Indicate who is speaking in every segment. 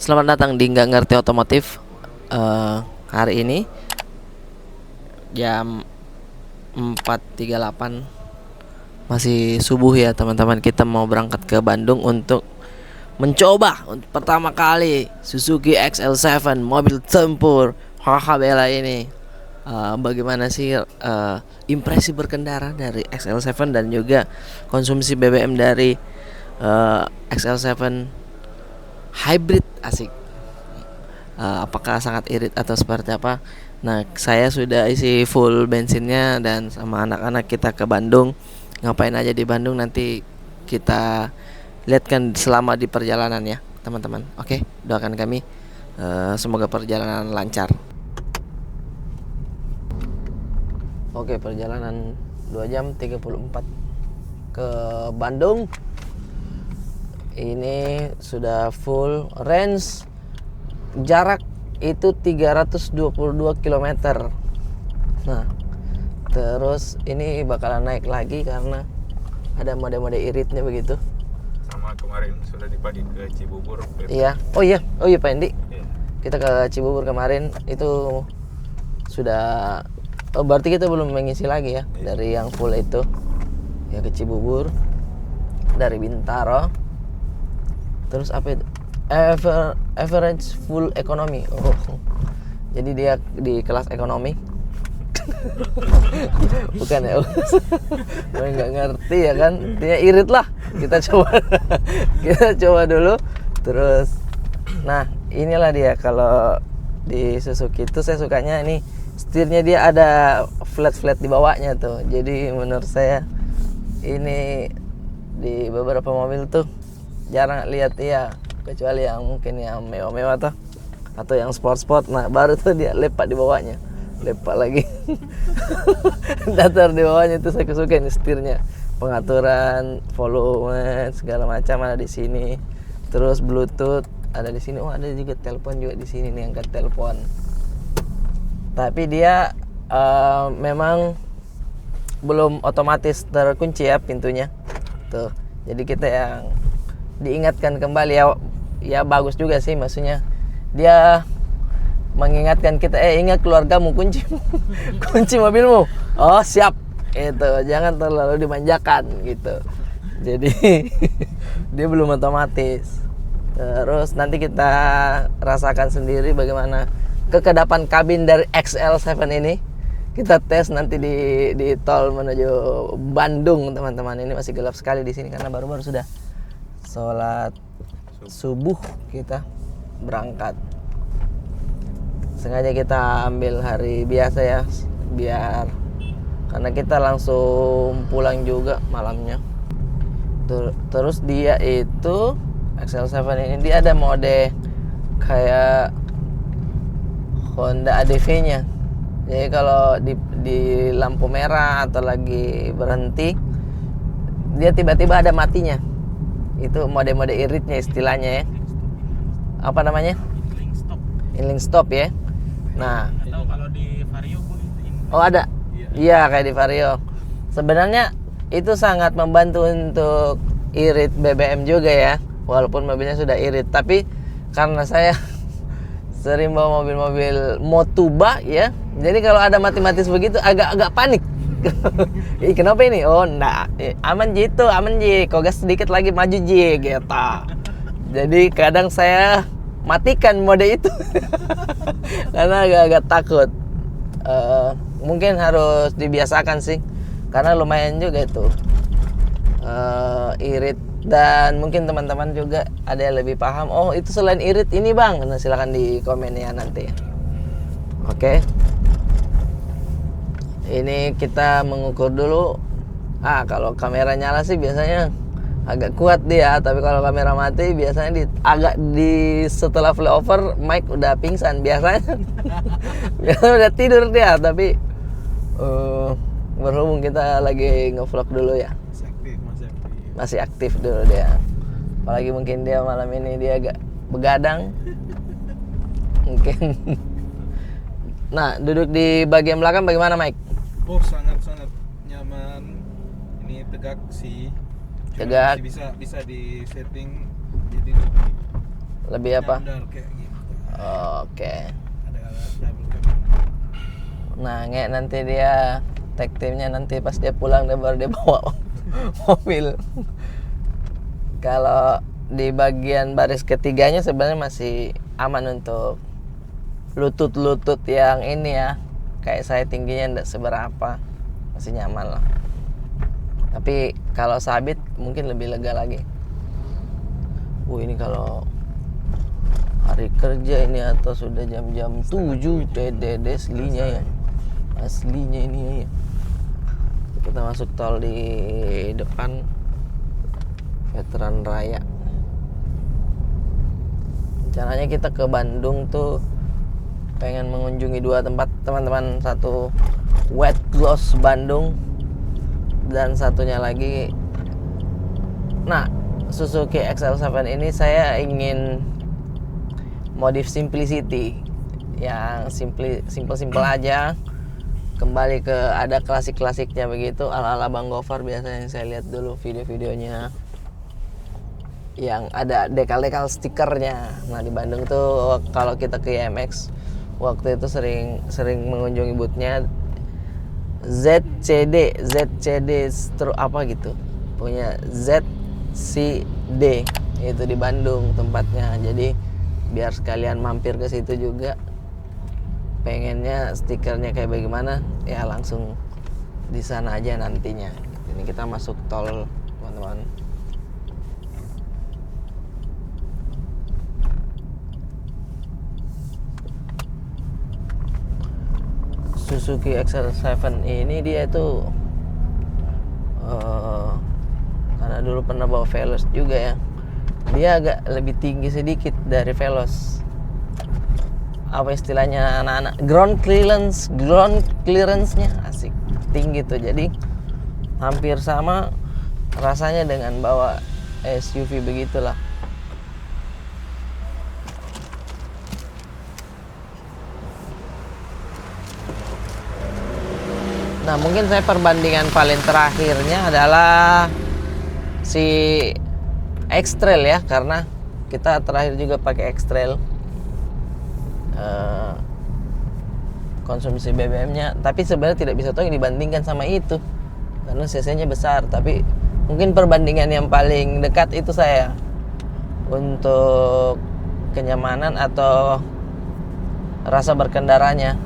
Speaker 1: Selamat datang di Nggak Ngerti Otomotif. Hari ini jam 4.38, masih subuh ya teman-teman. Kita mau berangkat ke Bandung untuk mencoba untuk pertama kali Suzuki XL7 mobil tempur HHBLA ini. Bagaimana sih impresi berkendara dari XL7 dan juga konsumsi BBM dari XL7 hybrid, asik. Apakah sangat irit atau seperti apa? Nah, saya sudah isi full bensinnya dan sama anak-anak kita ke Bandung. Ngapain aja di Bandung nanti kita lihatkan selama di perjalanan ya, teman-teman. Oke, doakan kami semoga perjalanan lancar. Oke, perjalanan 2 jam 34 ke Bandung. Ini sudah full range, jarak itu 322 km. Nah, terus ini bakalan naik lagi karena ada mode-mode iritnya begitu.
Speaker 2: Sama kemarin sudah dibagi ke Cibubur.
Speaker 1: Iya. Oh iya Pak Endi. Iya. Kita ke Cibubur kemarin itu sudah, berarti kita belum mengisi lagi ya. Iya. Dari yang full itu ya ke Cibubur dari Bintaro. Terus apa itu? Average full economy. Oh. Jadi dia di kelas ekonomi. Bukan ya. Gue nggak ngerti ya kan. Dia irit lah. Kita coba dulu. Terus nah, inilah dia. Kalau di Suzuki itu saya sukanya ini setirnya dia ada flat di bawahnya tuh. Jadi menurut saya ini di beberapa mobil tuh jarang lihat ya, kecuali yang mungkin yang mewah-mewah tuh atau yang sport. Nah, baru tuh dia lepak di bawahnya, lepak lagi. Datar di bawahnya itu saya suka ini setirnya, pengaturan volume segala macam ada di sini. Terus Bluetooth ada di sini. Oh, ada juga telepon juga di sini nih, angkat telepon. Tapi dia memang belum otomatis terkunci ya pintunya tuh. Jadi kita yang diingatkan kembali ya bagus juga sih, maksudnya dia mengingatkan kita ingat keluargamu, kunci mobilmu. Oh siap, itu jangan terlalu dimanjakan gitu. Jadi dia belum otomatis. Terus nanti kita rasakan sendiri bagaimana kekedapan kabin dari XL7 ini. Kita tes nanti di tol menuju Bandung, teman-teman. Ini masih gelap sekali di sini karena baru-baru sudah sholat subuh kita berangkat. Sengaja kita ambil hari biasa ya, biar karena kita langsung pulang juga malamnya. Terus dia itu XL7 ini dia ada mode kayak Honda ADV-nya. Jadi kalau di lampu merah atau lagi berhenti, dia tiba-tiba ada matinya. Itu mode-mode iritnya istilahnya ya. Apa namanya? Idling stop ya. Nah,
Speaker 3: atau kalau di Vario
Speaker 1: oh ada. Iya, kayak di Vario. Sebenarnya itu sangat membantu untuk irit BBM juga ya. Walaupun mobilnya sudah irit, tapi karena saya sering bawa mobil-mobil Motuba ya. Jadi kalau ada mati-mati begitu agak panik. Kenapa ini? Oh enggak, aman ji itu, aman ji, kok gas sedikit lagi maju ji gitu. Jadi kadang saya matikan mode itu karena agak takut. Mungkin harus dibiasakan sih, karena lumayan juga itu irit. Dan mungkin teman-teman juga ada yang lebih paham, oh itu selain irit ini bang. Nah, silakan di komen ya nanti. Oke. Ini kita mengukur dulu. Kalau kamera nyala sih biasanya agak kuat dia, tapi kalau kamera mati biasanya setelah flyover Mike udah pingsan biasanya. Biasanya udah tidur dia, tapi berhubung kita lagi ngevlog dulu ya. Masih aktif dulu dia. Apalagi mungkin dia malam ini dia agak begadang. Mungkin. Nah, duduk di bagian belakang bagaimana Mike?
Speaker 2: Oh, sangat nyaman. Ini tegak sih.
Speaker 1: Tegak.
Speaker 2: Bisa di setting jadi lebih
Speaker 1: Lebih apa?
Speaker 2: Nyandar kayak gitu.
Speaker 1: Oke.
Speaker 2: Ada double cam.
Speaker 1: Nah, nge nanti dia tag timnya nanti pas dia pulang dia baru dia bawa mobil. Kalau di bagian baris ketiganya sebenarnya masih aman untuk lutut yang ini ya. Kayak saya tingginya enggak seberapa. Masih nyaman lah. Tapi kalau sabit mungkin lebih lega lagi. Ini kalau hari kerja ini atau sudah jam-jam 7 PDD aslinya ya. Aslinya ini ya. Kita masuk tol di depan Veteran Raya. Rencananya kita ke Bandung tuh pengen mengunjungi 2 tempat teman-teman. Satu Wet Gloss Bandung dan satunya lagi, nah, Suzuki XL7 ini saya ingin modif simplicity yang simple aja, kembali ke ada klasik-klasiknya begitu ala-ala Bang Gofar biasanya yang saya lihat dulu video-videonya yang ada dekal-dekal stikernya. Nah, di Bandung tuh kalau kita ke IMX waktu itu sering mengunjungi boothnya ZCD apa gitu, punya ZCD itu di Bandung tempatnya. Jadi biar sekalian mampir ke situ juga, pengennya stikernya kayak bagaimana ya, langsung di sana aja nantinya. Ini kita masuk tol teman-teman. Suzuki XL7 ini dia itu karena dulu pernah bawa Veloz juga ya, dia agak lebih tinggi sedikit dari Veloz. Apa istilahnya anak-anak, ground clearance-nya asik tinggi tuh, jadi hampir sama rasanya dengan bawa SUV begitulah. Nah, mungkin saya perbandingan paling terakhirnya adalah si X-Trail ya, karena kita terakhir juga pakai X-Trail. Konsumsi BBM-nya, tapi sebenarnya tidak bisa tahu dibandingkan sama itu karena cc-nya besar. Tapi mungkin perbandingan yang paling dekat itu saya untuk kenyamanan atau rasa berkendaranya.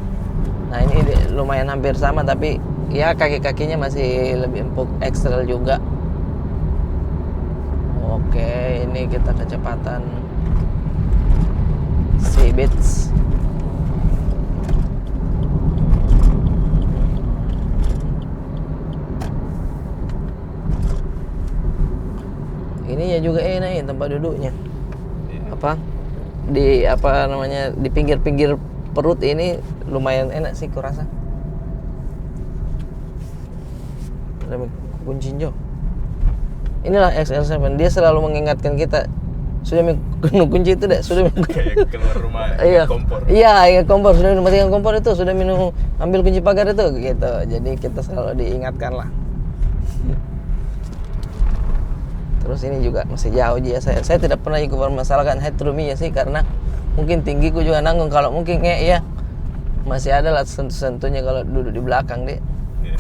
Speaker 1: Nah, ini lumayan hampir sama, tapi ya kaki-kakinya masih lebih empuk X-Trail juga. Oke, ini kita kecepatan Cbeats. Ini ya juga enak ya tempat duduknya. Di pinggir-pinggir perut ini lumayan enak sih kurasa. Ada kunci jo. Inilah XL7, dia selalu mengingatkan kita sudah minum kunci itu deh, sudah minum
Speaker 2: Kayak keluar rumah kompor.
Speaker 1: Iya, ingat kompor, sudah matikan kompor itu, sudah minum, ambil kunci pagar itu gitu. Jadi kita selalu diingatkan lah. Terus ini juga masih jauh ya, saya tidak pernah juga mempermasalahkan headroom-nya sih, karena mungkin tinggiku juga nanggung. Kalau mungkin ya masih ada lah sentuh-sentuhnya kalau duduk di belakang deh.
Speaker 2: Yeah.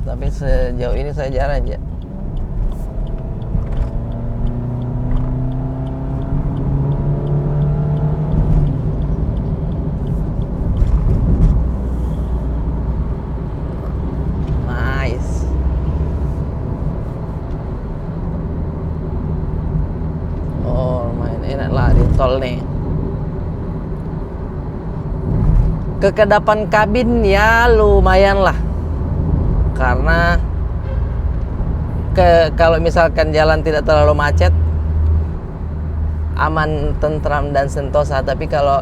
Speaker 1: Tapi sejauh ini saya jarang aja. Nice. Oh, main enak lah di tol nih. Kekedapan kabin ya lumayan lah, karena kalau misalkan jalan tidak terlalu macet, aman, tentram dan sentosa. Tapi kalau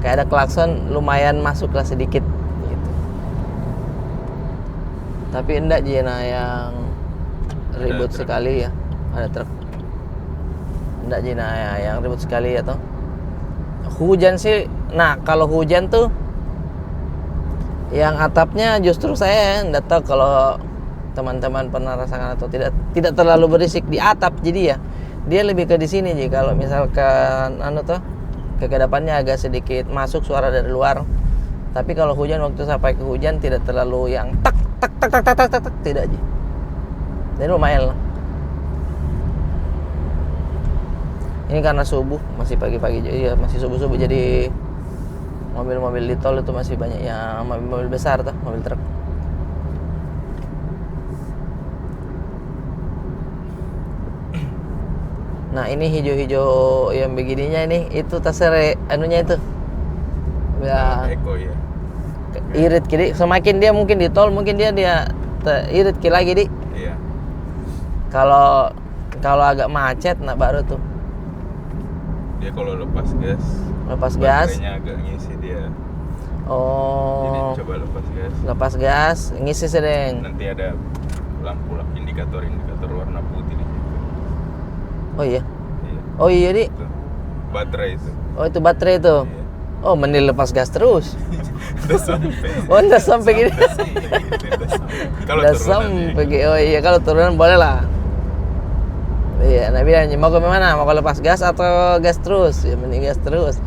Speaker 1: kayak ada klakson lumayan masuklah sedikit gitu. Tapi enggak Jena yang ribut sekali ya, ada truk. Enggak Jena yang ribut sekali ya toh. Hujan sih, nah kalau hujan tuh yang atapnya justru saya enggak tahu kalau teman-teman pernah rasakan atau tidak terlalu berisik di atap, jadi ya Dia lebih ke di sini Ji, kalau misalkan ke depannya agak sedikit masuk suara dari luar. Tapi kalau hujan, waktu sampai ke hujan tidak terlalu yang tak tak tak tak tak tak tak, tak. Tidak Ji. Jadi lumayan lah. Ini karena subuh, masih pagi-pagi, ya masih subuh-subuh, jadi mobil-mobil di tol itu masih banyak yang mobil-mobil besar tuh, mobil truk. Nah ini hijau-hijau yang begininya ini, itu tasere anunya itu. Ya,
Speaker 2: Eko ya.
Speaker 1: irit kiri. Semakin dia mungkin di tol, mungkin dia irit kiri lagi di.
Speaker 2: Iya.
Speaker 1: Kalau agak macet, nah baru tuh.
Speaker 2: Dia kalau lepas gas. Baterainya agak ngisi dia.
Speaker 1: Oh.
Speaker 2: Jadi coba lepas gas.
Speaker 1: Lepas gas, ngisi sedeng.
Speaker 2: Nanti ada lampu indikator warna putih di situ.
Speaker 1: Oh iya.
Speaker 2: Iya.
Speaker 1: Oh iya di.
Speaker 2: Itu. Baterai itu.
Speaker 1: Oh itu baterai itu.
Speaker 2: Iya.
Speaker 1: Oh mending lepas gas terus.
Speaker 2: Udah sampai.
Speaker 1: Oh udah sampai gini.
Speaker 2: Kalau
Speaker 1: Udah
Speaker 2: turunan
Speaker 1: sampai gini. Oh iya kalau turunan boleh lah. Iya, Nabi nanya mau ke mana? Mau ke lepas gas atau gas terus? Ya mending gas terus.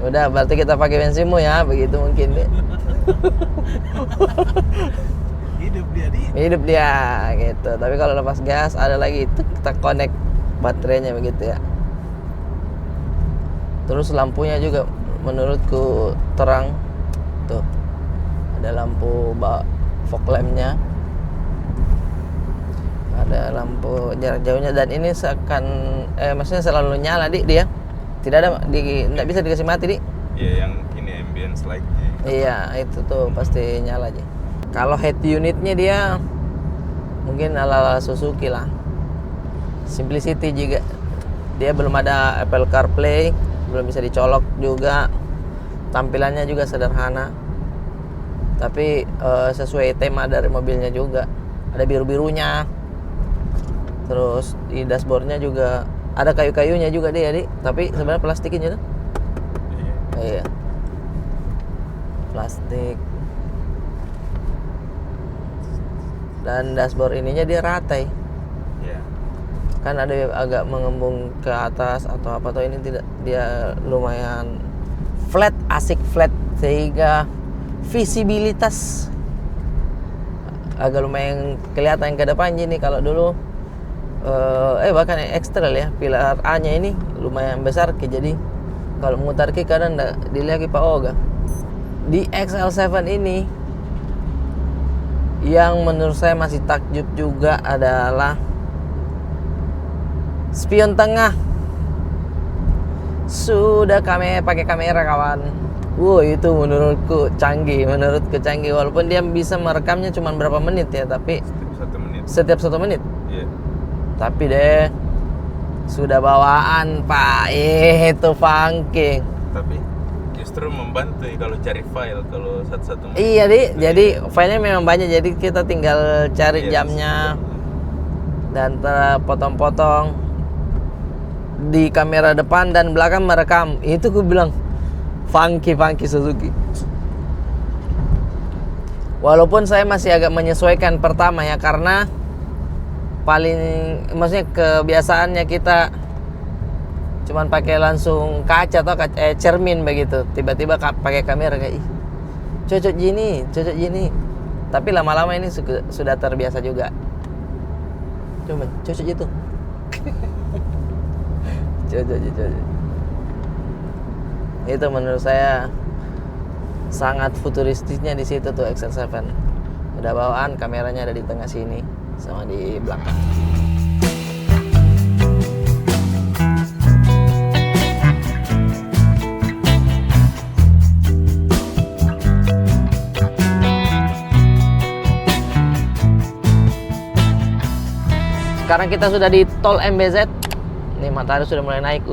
Speaker 1: Udah berarti kita pakai bensinmu ya, begitu mungkin deh. Hidup dia gitu. Tapi kalau lepas gas ada lagi itu kita connect baterainya begitu ya. Terus lampunya juga menurutku terang. Tuh. Ada lampu fog lampnya. Ada lampu jarak jauhnya, dan ini maksudnya selalu nyala dia. Tidak ada enggak bisa dikasih mati
Speaker 2: Iya, yang ini ambience light-nya.
Speaker 1: Iya, itu tuh pasti nyala aja. Kalau head unitnya dia mungkin ala Suzuki lah. Simplicity juga. Dia belum ada Apple CarPlay, belum bisa dicolok juga. Tampilannya juga sederhana. Tapi sesuai tema dari mobilnya juga. Ada biru-birunya. Terus di dashboardnya juga ada kayu-kayunya juga dia, tapi sebenarnya plastikin tuh. Iya. Plastik. Dan dashboard ininya dia ratai.
Speaker 2: Iya.
Speaker 1: Kan ada yang agak mengembung ke atas atau apa tuh, ini tidak, dia lumayan flat, asik flat, sehingga visibilitas agak lumayan kelihatan ke depan gini. Kalau dulu bahkan yang eksternal ya, pilar A nya ini lumayan besar jadi kalau memutar ke kadang enggak dilihat Pak Oga. Di XL7 ini yang menurut saya masih takjub juga adalah spion tengah. Sudah pakai kamera kawan. Itu menurutku canggih, walaupun dia bisa merekamnya cuma berapa menit ya, tapi setiap 1 menit.
Speaker 2: Iya.
Speaker 1: Tapi deh sudah bawaan Pak, itu funky.
Speaker 2: Tapi justru membantu kalau cari file kalau satu-satu.
Speaker 1: Iya jadi filenya memang banyak, jadi kita tinggal cari jamnya dan terpotong-potong di kamera depan dan belakang merekam. Itu gue bilang funky Suzuki. Walaupun saya masih agak menyesuaikan pertama ya, karena maksudnya kebiasaannya kita cuman pakai langsung kaca atau cermin begitu, tiba-tiba pakai kamera kayak cocok gini. Tapi lama-lama ini sudah terbiasa juga. Cuman cocok gitu. cocok. Itu menurut saya sangat futuristisnya di situ tuh XL7. Udah bawaan, kameranya ada di tengah sini sama di belakang. Sekarang kita sudah di tol MBZ. Nih matahari sudah mulai naik.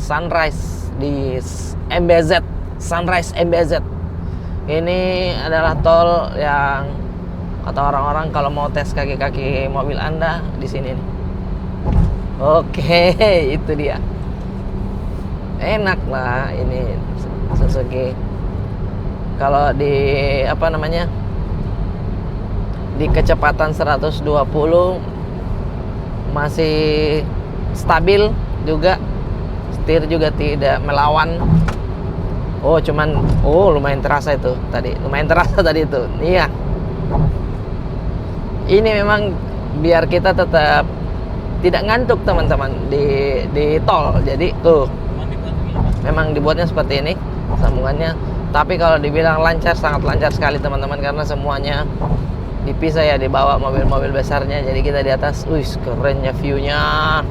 Speaker 1: Sunrise di MBZ. Sunrise MBZ. Ini adalah tol yang kata orang-orang kalau mau tes kaki-kaki mobil Anda di sini nih. Oke, itu dia. Enak lah ini Suzuki. Kalau di di kecepatan 120 masih stabil juga, setir juga tidak melawan. Lumayan terasa itu tadi, itu. Iya. Ini memang biar kita tetap tidak ngantuk teman-teman di tol. Jadi tuh memang dibuatnya seperti ini sambungannya. Tapi kalau dibilang lancar, sangat lancar sekali teman-teman, karena semuanya dipisah ya, dibawa mobil-mobil besarnya. Jadi kita di atas, kerennya view-nya.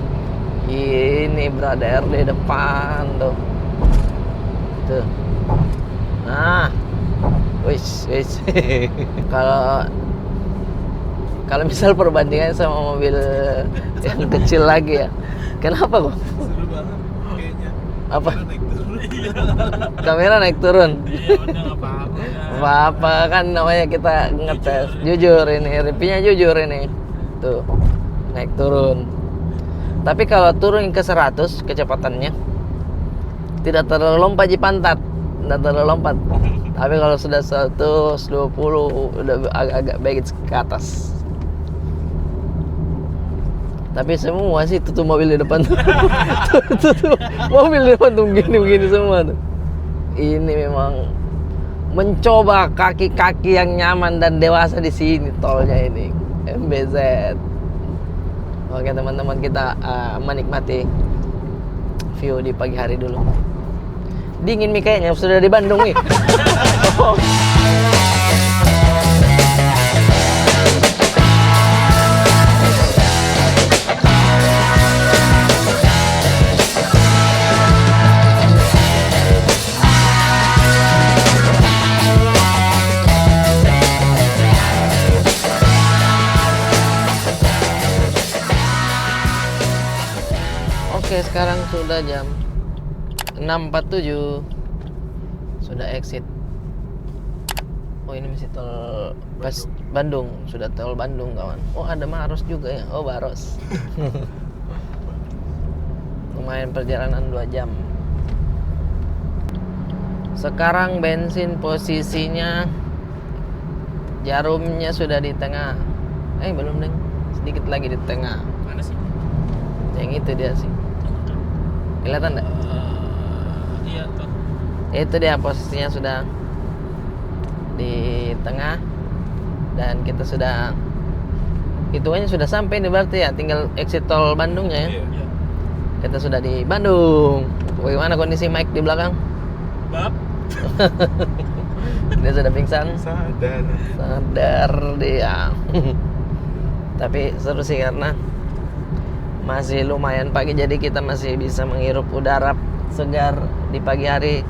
Speaker 1: Ini brother di depan tuh. Nah, kalau misal perbandingan sama mobil yang kecil lagi ya, kenapa kok?
Speaker 2: Seru banget kayaknya.
Speaker 1: Apa?
Speaker 2: Naik turun.
Speaker 1: Kamera naik turun.
Speaker 2: Iya, udah nggak apa-apa.
Speaker 1: Apa kan namanya kita ngetes. Jujur ini, reviewnya jujur ini. Tuh, naik turun. Tapi kalau turun ke 100 kecepatannya, tidak terlalu lompat di pantat. Tidak terlalu lompat. Tapi kalau sudah 120 udah agak baik ke atas. Tapi semua sih tuh mobil di depan tuh. tuh mobil di depan tuh begini semua tuh. Ini memang mencoba kaki-kaki yang nyaman dan dewasa di sini tolnya ini. MBZ. Oke teman-teman, kita menikmati view di pagi hari dulu. Dingin nih kayaknya, sudah di Bandung nih. Oke, sekarang sudah jam 6.47, sudah exit. Ini masih tol Bandung, sudah tol Bandung kawan. Ada Maros juga ya. Baros. Lumayan perjalanan 2 jam. Sekarang bensin posisinya Jarumnya sudah di tengah. Belum deng, sedikit lagi di tengah.
Speaker 2: Mana sih?
Speaker 1: Yang itu dia sih. Kelihatan enggak?
Speaker 2: Iya tuh.
Speaker 1: Itu dia posisinya sudah di tengah, dan kita sudah hitungannya sudah sampai nih berarti ya, tinggal exit tol Bandungnya ya.
Speaker 2: Iya.
Speaker 1: Kita sudah di Bandung. Bagaimana kondisi Mike di belakang?
Speaker 2: Bab.
Speaker 1: Dia sudah pingsan.
Speaker 2: Sadar
Speaker 1: dia. Tapi seru sih karena masih lumayan pagi, jadi kita masih bisa menghirup udara segar di pagi hari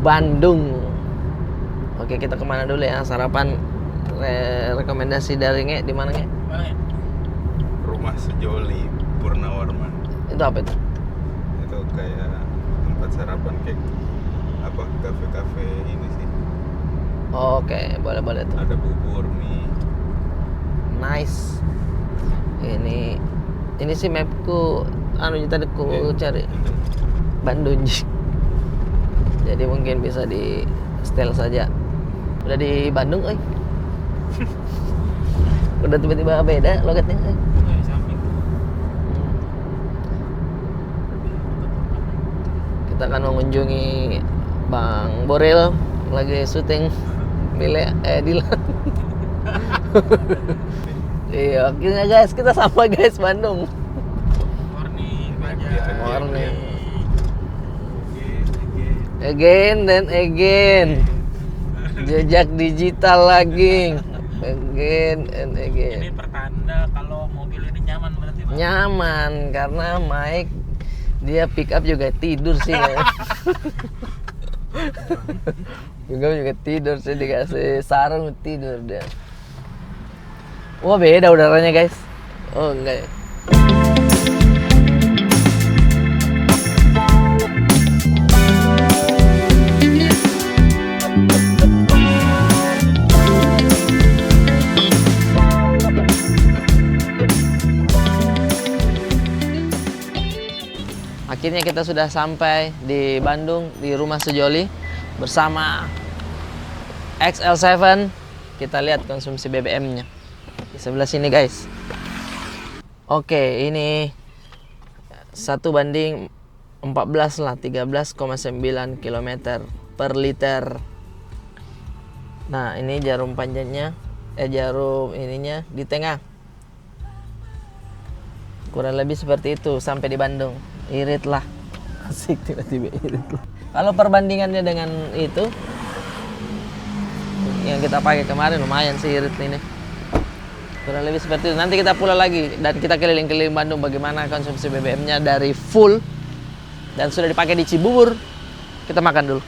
Speaker 1: Bandung. Oke, kita kemana dulu ya? Sarapan rekomendasi dari Nge, di mana Nge?
Speaker 2: Mana ya? Rumah Sejoli Purnawarman.
Speaker 1: Itu apa itu?
Speaker 2: Itu kayak tempat sarapan kayak kafe-kafe ini sih.
Speaker 1: Oke, boleh tuh.
Speaker 2: Ada bubur mie.
Speaker 1: Nice. Ini sih mapku tadi ku cari Bandung. Jadi mungkin bisa di setel saja. Udah di Bandung, Udah tiba-tiba beda logatnya, Kita akan mengunjungi Bang Boril lagi syuting Dilan. Iya, akhirnya guys, kita sampai guys Bandung. Morning. Again then again. Jejak digital lagi. Again and again.
Speaker 2: Ini pertanda kalau mobil ini nyaman berarti, Bang.
Speaker 1: Nyaman karena Mike dia pick up juga tidur sih. Juga tidur sih, dikasih sarung tidur dia. Wah, beda udaranya guys. Enggak ya. Akhirnya kita sudah sampai di Bandung, di Rumah Sejoli bersama XL7. Kita lihat konsumsi BBM-nya di sebelah sini guys. Oke, ini 1:14 lah, 13,9 km per liter. Nah ini jarum panjangnya, jarum ininya di tengah. Kurang lebih seperti itu sampai di Bandung. Irit lah. Asik tiba-tiba irit lah. Kalau perbandingannya dengan itu yang kita pakai kemarin lumayan sih irit ini. Kurang lebih seperti itu. Nanti kita pulang lagi dan kita keliling-keliling Bandung bagaimana konsumsi BBM-nya dari full dan sudah dipakai di Cibubur. Kita makan dulu.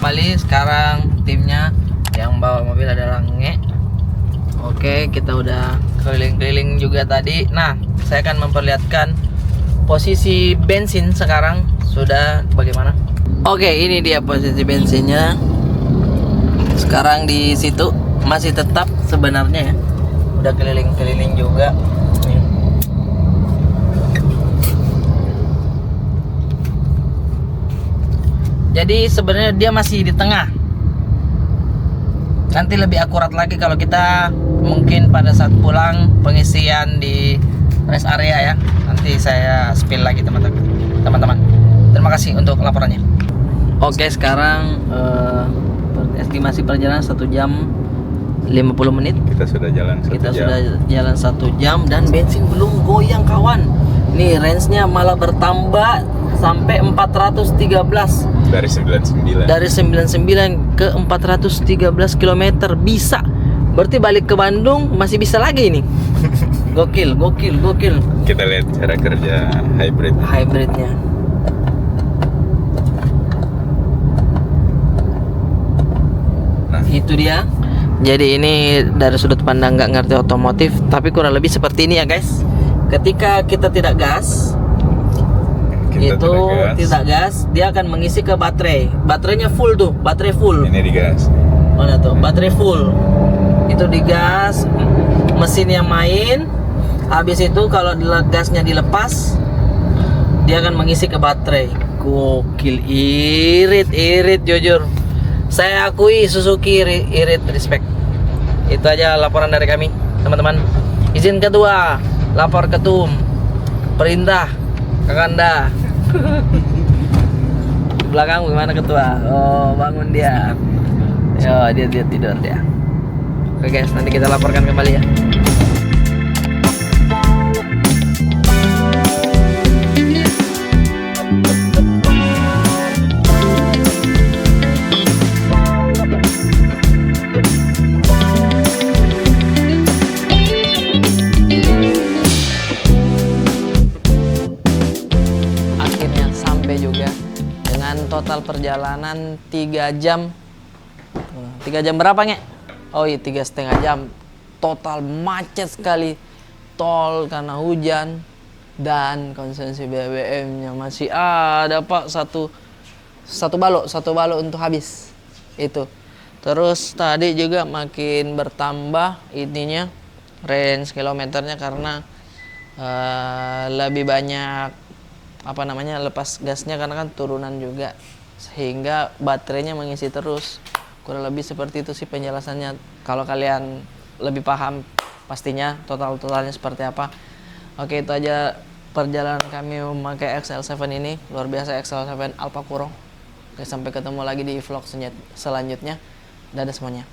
Speaker 1: Kembali sekarang timnya yang bawa mobil adalah Nge. Oke, kita udah keliling-keliling juga tadi. Nah, saya akan memperlihatkan posisi bensin sekarang sudah bagaimana. Oke, ini dia posisi bensinnya. Sekarang di situ masih tetap sebenarnya ya. Udah keliling-keliling juga. Nih. Jadi sebenarnya dia masih di tengah. Nanti lebih akurat lagi kalau kita mungkin pada saat pulang pengisian di rest area ya. Nanti saya spill lagi teman-teman. Terima kasih untuk laporannya. Oke, sekarang estimasi perjalanan 1 jam 50 menit.
Speaker 2: Kita sudah jalan 1 jam.
Speaker 1: Sudah jalan 1 jam dan bensin belum goyang kawan. Nih range-nya malah bertambah sampai 413
Speaker 2: dari 99
Speaker 1: ke 413 km bisa. Berarti balik ke Bandung masih bisa lagi ini. Gokil.
Speaker 2: Kita lihat cara kerja hybridnya. Nah,
Speaker 1: itu dia. Jadi ini dari sudut pandang nggak ngerti otomotif, tapi kurang lebih seperti ini ya guys. Ketika kita tidak gas, tidak gas, dia akan mengisi ke baterai. Baterainya full tuh, baterai full.
Speaker 2: Ini digas.
Speaker 1: Mana tuh? Baterai full. Itu digas, mesinnya main. Habis itu kalau gasnya dilepas, dia akan mengisi ke baterai. Gokil, irit jujur. Saya akui Suzuki irit, respect. Itu aja laporan dari kami, teman-teman. Izin kedua, lapor ketum. Perintah Kakanda. Di belakang gimana ketua? Oh, bangun dia. Yo, dia tidur dia. Oke guys, nanti kita laporkan kembali ya. Total perjalanan 3 jam 3 jam berapa nge? Oh iya 3,5 jam. Total macet sekali tol karena hujan dan konsumsi BBM-nya masih ada pak, satu balok untuk habis itu. Terus tadi juga makin bertambah ininya range kilometernya karena lebih banyak apa namanya lepas gasnya karena kan turunan juga, sehingga baterainya mengisi terus. Kurang lebih seperti itu sih penjelasannya. Kalau kalian lebih paham pastinya totalnya seperti apa. Oke, itu aja perjalanan kami memakai XL7 ini. Luar biasa XL7 Alpha Kuro. Oke, sampai ketemu lagi di vlog selanjutnya. Dadah semuanya.